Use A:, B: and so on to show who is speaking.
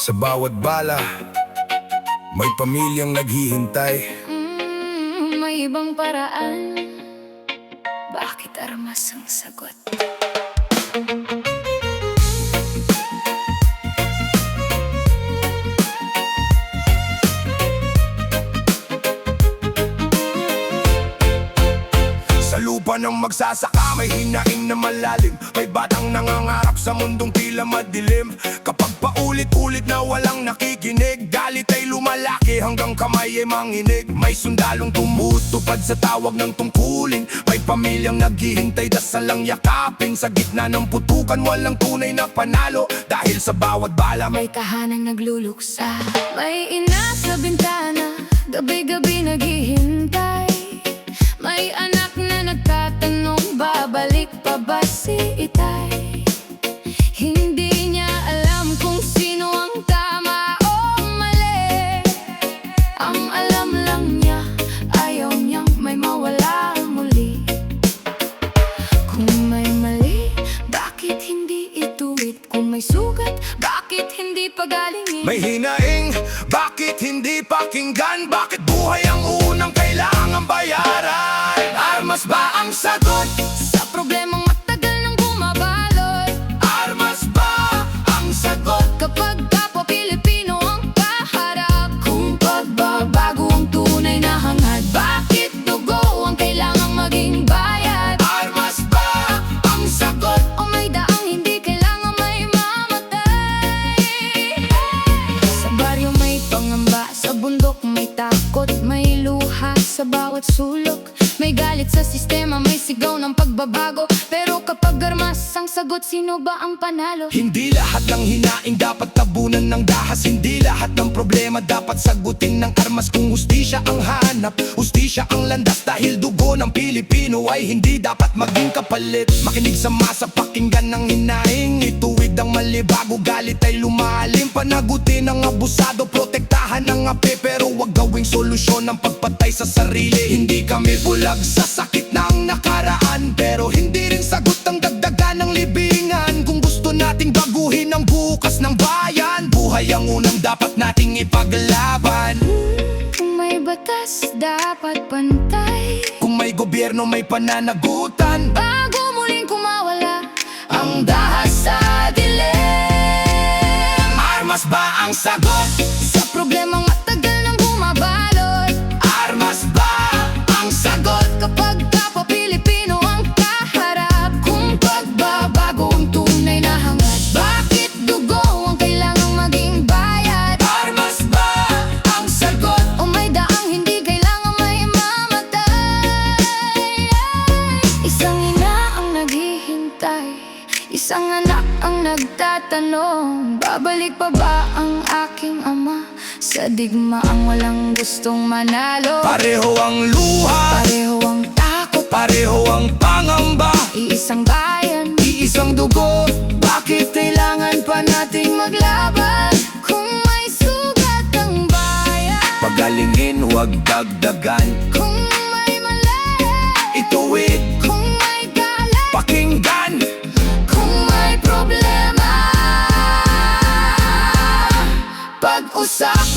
A: Sa bawat bala, may pamilyang naghihintay.
B: May ibang paraan. Bakit armas ang sagot?
A: Sa lupa ng magsasaka, may hinaing na malalim. May batang nangangarap sa mundong tila madilim. Kapag paulit-ulit na walang nakikinig, galit ay lumalaki hanggang kamay ay manginig. May sundalong tumutupad sa tawag ng tungkulin. May pamilyang naghihintay, dasalang yakapin. Sa gitna ng putukan, walang tunay na panalo. Dahil sa bawat bala
B: May tahanang nagluluksa. May ina sa bintana, gabi-gabi naghihintay. May anak na nagtatanong, babalik pa ba si Itay? Hindi niya alam kung sino ang tama o mali. Ang alam lang niya, ayaw niyang may mawala muli. Kung may mali, bakit hindi ituwid? Kung may sugat, bakit hindi pagalingin?
A: may hinaing, bakit hindi pakinggan? Bakit buhay ang unang kailangang bayaran? Armas ba ang sagot?
B: Sa problemang matagal nang bumabalot,
A: Armas ba ang sagot?
B: kapag kapwa Pilipino ang kaharap, kung pagbabago ang tunay na hangad, bakit dugo ang kailangang maging bayad?
A: Armas ba ang sagot?
B: O may daang hindi kailangang may mamatay? Sa baryo may pangamba, sa bundok may takot, may luha sa bawat sulok. May galit sa sistema, may sigaw ng pagbabago. Pero kapag armas ang sagot, sino ba ang panalo?
A: Hindi lahat ng hinaing dapat tabunan ng dahas. Hindi lahat ng problema dapat sagutin ng armas. Kung hustisya ang hanap, hustisya ang landas. Dahil dugo ng Pilipino ay hindi dapat maging kapalit. Makinig sa masa, pakinggan ng hinaing. Ituwid ang mali bago galit ay lumalim. Panagutin ang abusado, protektahan ang api. Pero wag gawing solusyon ang pagpatay sa sarili. Hindi kami bulag sa sakit ng nakaraan, pero hindi rin sagot ang dagdagan ng libingan. Kung gusto nating baguhin ang bukas ng bayan, buhay ang unang dapat nating ipaglaban.
B: Kung may batas, dapat pantay.
A: Kung may gobyerno, may pananagutan.
B: Bago muling kumawala ang dahas sa dilim.
A: Armas ba ang sagot?
B: Sa problemang matagal nang bumabalot,
A: Armas ba ang sagot?
B: kapag kapwa Pilipino ang kaharap, kung pagbabago ang tunay na hangad, bakit dugo ang kailangang maging bayad?
A: Armas ba ang sagot?
B: O may daang hindi kailangang may mamatay? Isang ina ang naghihintay, isang anak ang nagtatanong, babalik pa ba ang aking ama? Sa digma ang walang gustong manalo.
A: Pareho ang luha,
B: Pareho ang takot,
A: pareho ang pangamba.
B: iisang bayan,
A: Iisang dugo,
B: bakit kailangan pa nating maglaban? Kung may sugat ang bayan,
A: pagalingin, huwag dagdagan.
B: kung may mali,
A: Ituwid,
B: kung may galit,
A: pakinggan.
B: kung may problema, pag-usapan